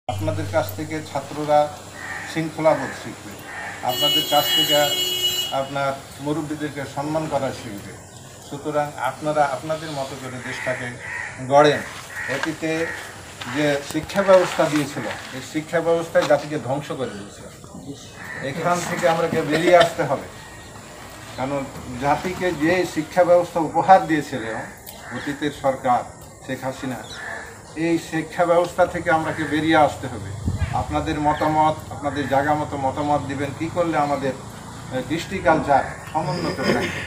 আপনাদের কাছ থেকে ছাত্ররা শৃঙ্খলাবোধ শিখবে, আপনাদের কাছ থেকে আপনার মুরব্বীদেরকে সম্মান করা শিখবে। সুতরাং আপনারা আপনাদের মতো করে দেশটাকে গড়েন। অতীতে যে শিক্ষা ব্যবস্থা দিয়েছিল এই শিক্ষা ব্যবস্থায় জাতিকে ধ্বংস করে দিয়েছিল। এখান থেকে আমাকে বেরিয়ে আসতে হবে, কারণ জাতিকে যে শিক্ষা ব্যবস্থা উপহার দিয়েছিল অতীতের সরকার শেখ হাসিনা, এই শিক্ষা ব্যবস্থা থেকে আমাকে বেরিয়ে আসতে হবে। আপনাদের মতামত, আপনাদের জায়গা মতো মতামত দিবেন কী করলে আমাদের কৃষ্টি কালচার সমুন্নত থাকবে।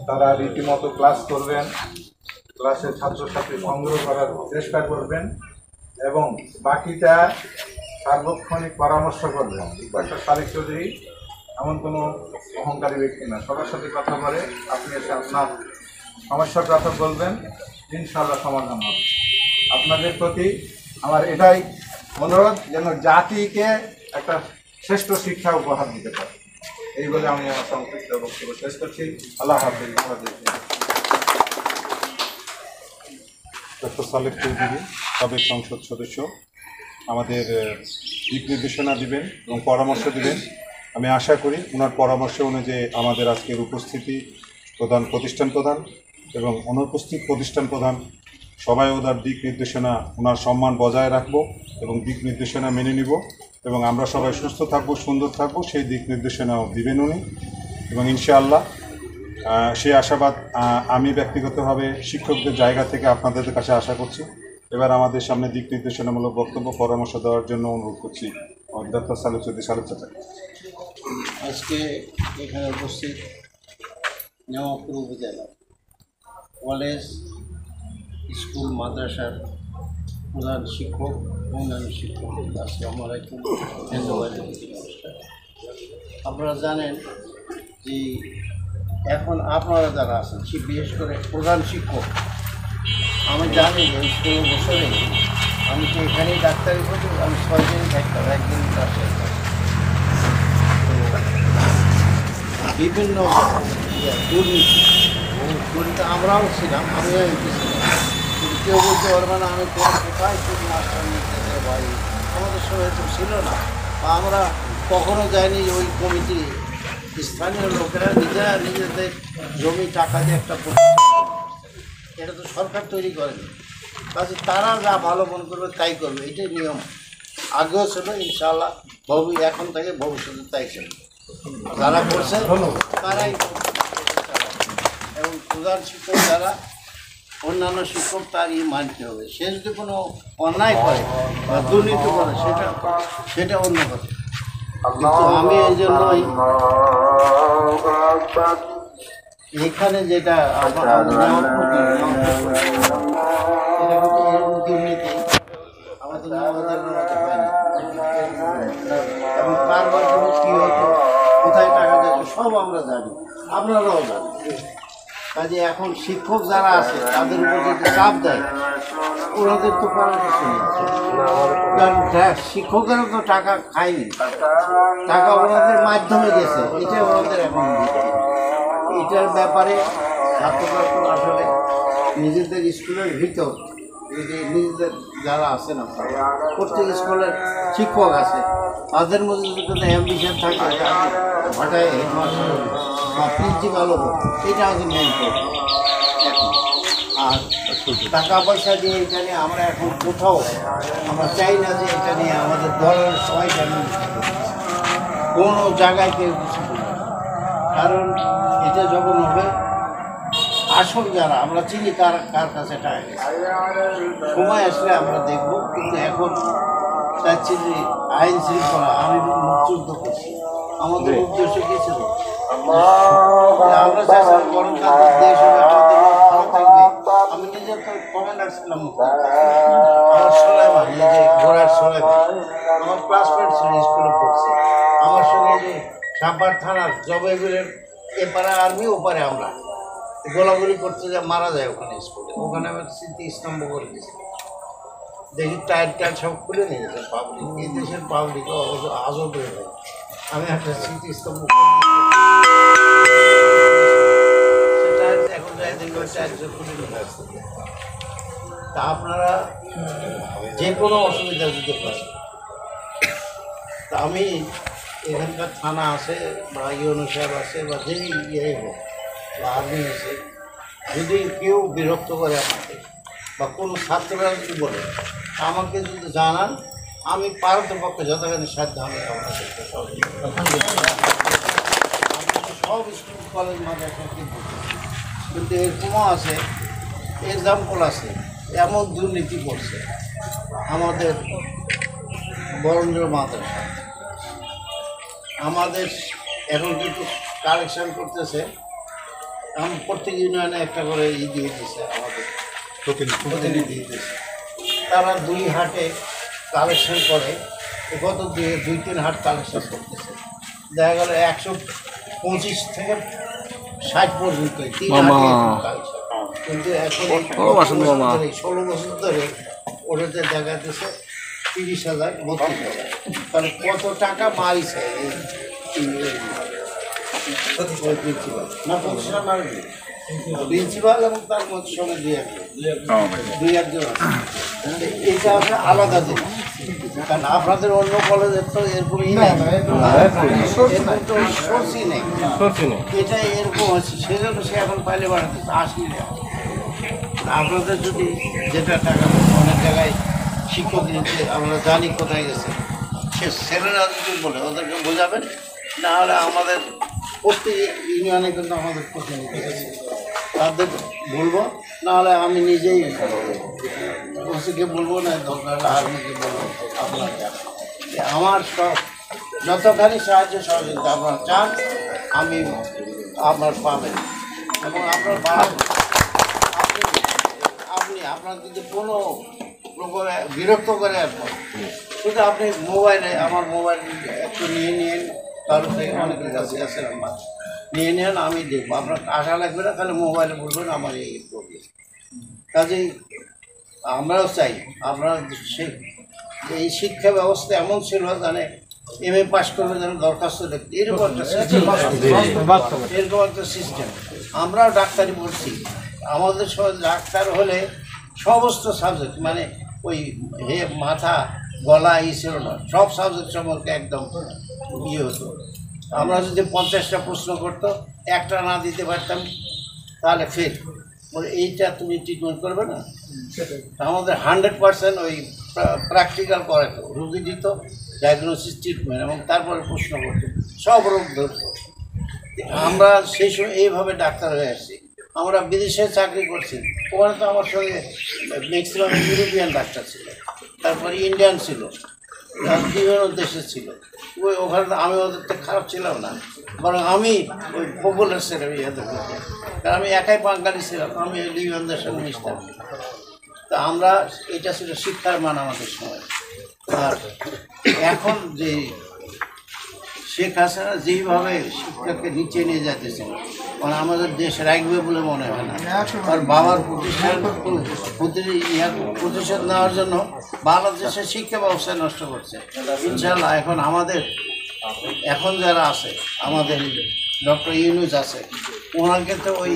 তারা রীতিমতো ক্লাস করবেন, ক্লাসে ছাত্রছাত্রী সংগ্রহ করার চেষ্টা করবেন এবং বাকিটা সার্বক্ষণিক পরামর্শ করবেন। ডক্টর সালেক চৌধুরী এমন কোনো অহংকারী ব্যক্তি না, সবার সাথে কথা বলে আপনি এসে আপনার সমস্যার কথা বলবেন, ইনশাআল্লাহ সমাধান হবে। আপনাদের প্রতি আমার এটাই অনুরোধ যেন জাতিকে একটা শ্রেষ্ঠ শিক্ষা উপহার দিতে পারে। এই বলে আমি আমার সংক্ষিপ্ত বক্তব্য শেষ করছি। আল্লাহ হাফেজ। ডক্টর সালেক চৌধুরী সাবেক সংসদ সদস্য আমাদের দিক নির্দেশনা দিবেন এবং পরামর্শ দিবেন। আমি আশা করি ওনার পরামর্শ অনুযায়ী আমাদের আজকের উপস্থিতি প্রতিষ্ঠান প্রধান এবং অনুপস্থিত প্রতিষ্ঠান প্রধান সবাই ওনার দিক নির্দেশনা, ওনার সম্মান বজায় রাখবো এবং দিক নির্দেশনা মেনে নিব এবং আমরা সবাই সুস্থ থাকবো, সুন্দর থাকবো, সেই দিক নির্দেশনাও দিবেন উনি। এবং ইনশাআল্লাহ সেই আশাবাদ আমি ব্যক্তিগতভাবে শিক্ষকদের জায়গা থেকে আপনাদের কাছে আশা করছি। এবার আমাদের সামনে দিক নির্দেশনামূলক বক্তব্য পরামর্শ দেওয়ার জন্য অনুরোধ করছি ডক্টর সালেক চৌধুরী। সালেক চাচা, আজকে এখানে উপস্থিত নেওয়াপুর উপজেলা কলেজ, স্কুল, মাদ্রাসার প্রধান শিক্ষক, অন্যান্য শিক্ষক, আসসালামু আলাইকুম। ধন্যবাদ। আপনারা জানেন যে এখন আপনারা যারা আছেন, বিশেষ করে প্রধান শিক্ষক, আমি জানি এই 16 বছরে আমি তো এখানেই ডাক্তারি করি, আমি 6 দিন থাকতাম, একদিন ক্লাসে। বিভিন্ন দুর্নীতি আমরাও ছিলাম, আমিও এমপি ছিলাম, কিন্তু কেউ বলতে পারবে না আমি কোথায় কোন মাস্টার নিতে পারি, আমাদের সময় তো ছিল না, বা আমরা কখনো যাইনি ওই কমিটি। স্থানীয় লোকেরা নিজেরা নিজেদের জমি টাকা দিয়ে একটা এটা তো সরকার তৈরি করেনি, কাজে তারা যা ভালো মনে করবে তাই করবে, এটাই নিয়ম। আগেও ছিল, ইনশাআল্লাহ এখন থেকে ভবিষ্যতে তাই ছিল। যারা করছে তারাই, এবং প্রধান শিক্ষক যারা অন্যান্য শিক্ষক তারই মানতে হবে। সে যদি কোনো অন্যায় করে বা দুর্নীতি করে সেটা অন্য কথা। কিন্তু আমি এই জন্যই এখানে যেটা দুর্নীতি আমাদের হয়নি, এবং কার মাধ্যমে কী হতো, কোথায় টাকা যাচ্ছে সব আমরা জানি, আপনারাও জানেন। কাজে এখন শিক্ষক যারা আছে তাদের উপর যদি চাপ দেয়, ওনাদের তো করার কিছু নেই, কারণ শিক্ষকেরা তো টাকা খায়নি, টাকা ওনাদের মাধ্যমে গেছে, এটা ওনাদের এখন এটার ব্যাপারে ছাত্ররা তো আসলে নিজেদের স্কুলের ভিতর নিজেদের যারা আছেন আপনারা, প্রত্যেক স্কুলের শিক্ষক আছে, তাদের মধ্যে যদি কোনো অ্যাম্বিশন থাকে হঠাৎ হেডমাস্টার বা প্রিন্সিপাল হবো, এটা আগে মেন করবো। আর টাকা পয়সা দিয়ে এটা নিয়ে আমরা এখন কোথাও আমরা চাই না যে এটা নিয়ে আমাদের দলের সবাইটা নিয়ে কোনো জায়গায় কেউ কিছু করবে, কারণ এটা যখন হবে আসল যারা আমরা চিনি কার কাছে টাকা গেছে, সময় আসলে আমরা দেখব। কিন্তু এখন চাচ্ছি যে আইন শৃঙ্খলা, আমি মুক্তিযুদ্ধ করছি, আমাদের উদ্দেশ্য কী ছিল, আমরা চাইছিলাম গণতান্ত্রিক দেশ হবে, আমাদের ভালো থাকবে। আমি নিজের তো কমান্ডার ছিলাম, আমার সোলাইমান, এই যে ঘোড়ার সোলাইমান, আমার ক্লাসমেট ছিল, স্কুলে পড়ছে আমার সঙ্গে, যে সাপার থানার জবাইগুলের এপারে আর্মি, ওপারে আমরা গোলাগুলি করতে যা মারা যায় ওখানে স্কুলে, ওখানে আমার স্মৃতি স্তম্ভ করে দিয়েছে। দেখি টায়ার সব খুলে নিয়েছে পাবলিক, এই দেশের পাবলিক অবশ্য আজব হয়ে যায়। আমি একটা স্মৃতিস্তম্ভ 3-4 কোটি টাকা। তা আপনারা যে কোনো অসুবিধা দিতে পারেন। তা আমি এখানকার থানা আছে বা ইউনো সাহেব আছে বা যেই ইয়ে হোক বা আর্মি আছে, যদি কেউ বিরক্ত করে আমাকে বা কোনো ছাত্ররা যদি বলে আমাকে যদি জানান, আমি পারতপক্ষে যতখানি সাধ্য আমি আপনাদের সব স্কুল কলেজ মাদ্রাসা কিন্তু এরকমও আছে, এক্সাম্পল আছে, এমন দুর্নীতি করছে আমাদের বরেন্দ্র মাদ্রাসা। আমাদের এখন কিন্তু কালেকশন করতেছে, আমি প্রত্যেক ইউনিয়নে একটা করে দিয়ে দিয়েছে, আমাদের প্রতিনিধি দিয়েছে। তারা 2 হাটে কালেকশন করে, গত 2-3 হাট কালেকশন করতেছে। দেখা গেল 125 থেকে 60 পর্যন্ত 3 হাটে কালেকশন। কিন্তু এখন 16 বছর ধরে ওটাতে দেখা যাচ্ছে 30,000, 32,000। তাহলে কত টাকা মারিছে প্রিন্সিপাল এবং তার মধ্যে সঙ্গে 2-1 জন আছে। এটা হচ্ছে আলাদা জিনিস, কারণ আপনাদের অন্য কলেজের তো এরকমই নেই, সোর্সই নেই, এটা এরকম হচ্ছে। সেজন্য সে এখন পাইলে বাড়াতে 80 টাকা। আপনাদের যদি যেটা টাকা অনেক জায়গায় শিক্ষক নিচ্ছে, আমরা জানি কোথায় গেছে, সে ছেলেরা যদি বলে ওদেরকে বোঝাবেন, না হলে আমাদের প্রত্যেক ইউনিয়নে কিন্তু আমাদের প্রতিনিধি আছে, তাদের বলবো, না হলে আমি নিজেই ওসিকে বলবো, না দরকার আর্মিকে বলবো। আপনাকে আমার সব যতখানি সাহায্য সহযোগিতা আপনার চান আমি আপনার পাবেন, এবং আপনার আপনি আপনার যদি কোনো প্রকারে বিরক্ত করে আসবেন, শুধু আপনি মোবাইলে আমার মোবাইল একটু নিয়ে কারোর থেকে অনেকের কাছে আছে নাম্বার নিয়ে নেন, আমি দেখবো। আপনার আশা লাগবে না, তাহলে মোবাইলে বলবেন আমার এই প্রবলেম। কাজেই আমরাও চাই আপনারা এই শিক্ষা ব্যবস্থা এমন ছিল, জানে MA পাস করবে যেন দরখাস্ত দেখতে, এরকম একটা সিস্টেম। আমরাও ডাক্তারি পড়ছি, আমাদের ডাক্তার হলে সমস্ত সাবজেক্ট, মানে ওই মাথা গলা ছিল না, সব সাবজেক্ট সম্পর্কে একদম হতো। আমরা যদি 50টা প্রশ্ন করতো, একটা না দিতে পারতাম তাহলে ফেল, বলে এইটা তুমি ট্রিটমেন্ট করবে না। আমাদের 100% ওই প্র্যাকটিক্যাল করাতো, রুগী দিত, ডায়াগনোসিস, ট্রিটমেন্ট, এবং তারপরে প্রশ্ন করতো, সব রোগ ধরতো। আমরা সেই সময় এইভাবে ডাক্তার হয়ে আসছি। আমরা বিদেশে চাকরি করছি, ওখানে তো আমার সঙ্গে ম্যাক্সিমাম ইউরোপিয়ান ডাক্তার ছিল, তারপরে ইন্ডিয়ান ছিল, বিভিন্ন দেশে ছিল। ওখানে আমি ওদের তো খারাপ ছিলাম না, বরং আমি ওই পপুলার ছিলাম ইয়াদের মধ্যে, কারণ আমি একাই বাঙালি ছিলাম, আমি লিবিয়ানদের সঙ্গে মিশতাম। তা আমরা এটা ছিল শিক্ষার মান আমাদের সময়। আর এখন যে শেখ হাসিনা যেইভাবে শিক্ষাকে নিচে নিয়ে যাইতেছে, মানে আমাদের দেশ রাখবে বলে মনে হয় না। আর বাবার প্রতিশোধ নেওয়ার জন্য বাংলাদেশের শিক্ষা ব্যবস্থা নষ্ট করছে। ইনশাল্লাহ এখন যারা আছে, আমাদের ডক্টর ইউনুস আছে, ওনাকে তো ওই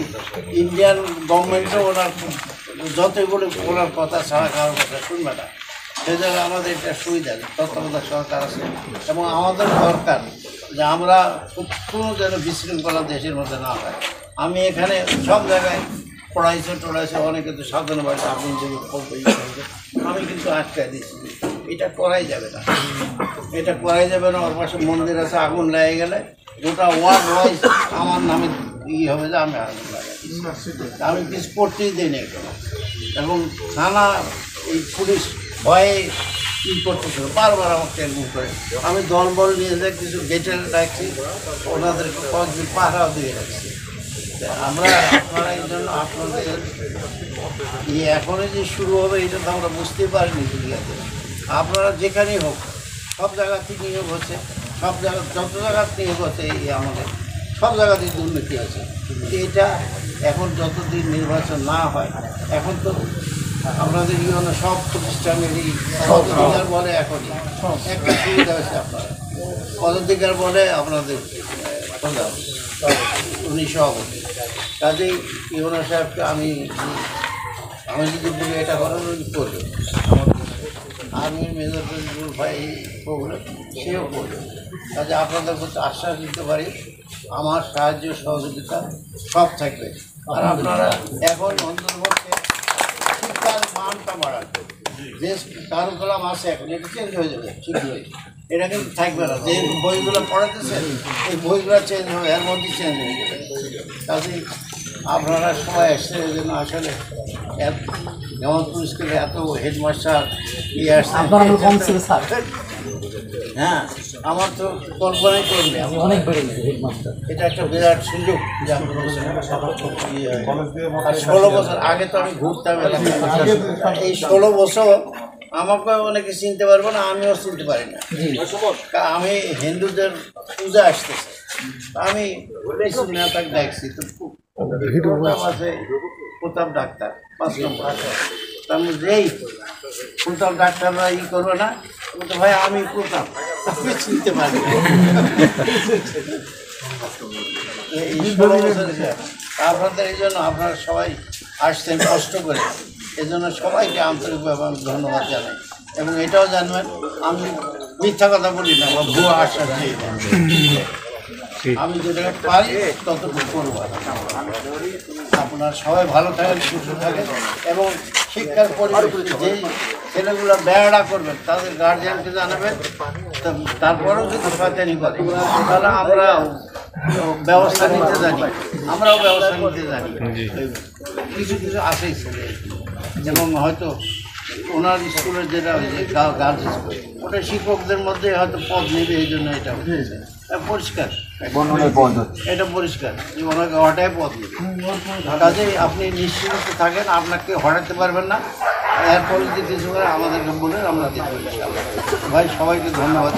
ইন্ডিয়ান গভর্নমেন্টও ওনার যতই বলে ওনার কথা ছাড়া কারোর কথা শুনবে না। সেই জায়গায় আমাদের এটা সুবিধা, তত্ত্বাবধায়ক সরকার আছে, এবং আমাদের দরকার যে আমরা কোনো যেন বিশৃঙ্খলা দেশের মধ্যে না হয়। আমি এখানে সব জায়গায় পড়াইছে, অনেকে তো সাধারণ বাড়িতে আগুন থেকে আমি কিন্তু আটকায় দিচ্ছি, এটা করাই যাবে না, এটা করাই যাবে না। ওর পাশে মন্দির আছে, আগুন লেগে গেলে গোটা ওয়ার্ড ওয়াইজ আমার নামে হবে যে আমি আগুন লাগাই, আমি কিছু করতেই দিই না এখানে। এবং থানা এই পুলিশ ভয়ে কী করতেছিল, বারবার আমাকে টেলিফোন করে, আমি দলবল নিয়ে যাই, কিছু গেটে রাখছি, ওনাদেরকে 5 দিন পাহারাও দিয়ে রাখছি। আমরা আপনারা এই জন্য আপনাদের এখনই যে শুরু হবে এটা তো আমরা বুঝতেই পারিনি দুনিয়াতে। আপনারা যেখানেই হোক, সব জায়গাতেই নিয়োগ হচ্ছে, সব জায়গা যত জায়গার নিয়োগ হচ্ছে, এই আমাদের সব জায়গাতেই দুর্নীতি আছে। এটা এখন যতদিন নির্বাচন না হয়, এখন তো আপনাদের ইউনো সব প্রতিষ্ঠানেরই পদাধিকার বলে, এখনই একটা সুবিধা হয়েছে, আপনারা পদাধিকার বলে আপনাদের উনি সভাপতি। কাজেই ইউনা সাহেবকে আমি যদি বলি এটা করেন উনি করবে, আমি মেজর প্রিন্সিপাল ভাই প্রবলেম সেও করবে। কাজে আপনাদের প্রতি আশ্বাস দিতে পারি আমার সাহায্য সহযোগিতা সব থাকবে। আর আপনারা এখন অন্তর্ভুক্তে শিক্ষার মানটা বাড়ান। যে কারুকলাম আছে এখন এটা চেঞ্জ হয়ে যাবে শীঘ্রই, এটা কিন্তু থাকবে না। যে বইগুলো পড়াতেছেন এই বইগুলো চেঞ্জ হবে, এর মধ্যে চেঞ্জ হয়ে যাবে। কাজেই আপনারা সবাই এসছেন এই জন্য আসলে হেমন্তপুর স্কুলে এত হেডমাস্টার ইয়ে আসছে, হ্যাঁ আমার তো কল্পনাই করবে অনেক বেড়ে গেছে হেডমাস্টার। এটা একটা বিরাট সুযোগ যে আপনারা আর 16 বছর আগে তো আমি ঘুরতাম এলাকায়। এই 16 বছর আমাকে অনেকে চিনতে পারবো না, আমিও চিনতে পারি না। আমি হিন্দুদের পূজা আসতেছে, আমি নেতাকে ডাকছি, তো প্রতাপ আছে, প্রতাপ ডাক্তার 5 নম্বর। তার মধ্যে এই প্রতাপ ডাক্তাররা ই করবে না, বলতে ভাই আমি প্রতাপ, আপনি চিনতে পারি এই 16 বছর। আপনাদের এই জন্য আপনারা সবাই আসছেন কষ্ট করে, এই জন্য সবাইকে আন্তরিকভাবে আমি ধন্যবাদ জানাই। এবং এটাও জানবেন আমি মিথ্যা কথা বলি না বা ভুয়া আশ্বাস দিই না, আমি যেটা পারি ততটুকু করবো। আপনারা সবাই ভালো থাকেন, সুস্থ থাকেন এবং শিক্ষার পরিবেশ যেই ছেলেগুলো বেড়া করবেন তাদের গার্জিয়ানকে জানাবেন। তারপরেও যদি শয়তানি করে তাহলে আমরা ব্যবস্থা নিতে জানি, আমরাও ব্যবস্থা নিতে জানি। কিছু কিছু আছেই ছেলে এবং হয়তো ওনার স্কুলের যেটা হয়েছে গার্লস স্কুল, ওটা শিক্ষকদের মধ্যে হয়তো পদ নেবে, এই জন্য এটা হচ্ছে পরিষ্কার, এটা পরিষ্কার যে ওনাকে হঠাৎ পদ নেবে। কাজেই আপনি নিশ্চিন্ত থাকেন, আপনাকে হটাতে পারবেন না। এরপরে যদি কিছু করে আমাদেরকে বলে আমরা দেখব। ভাই সবাইকে ধন্যবাদ।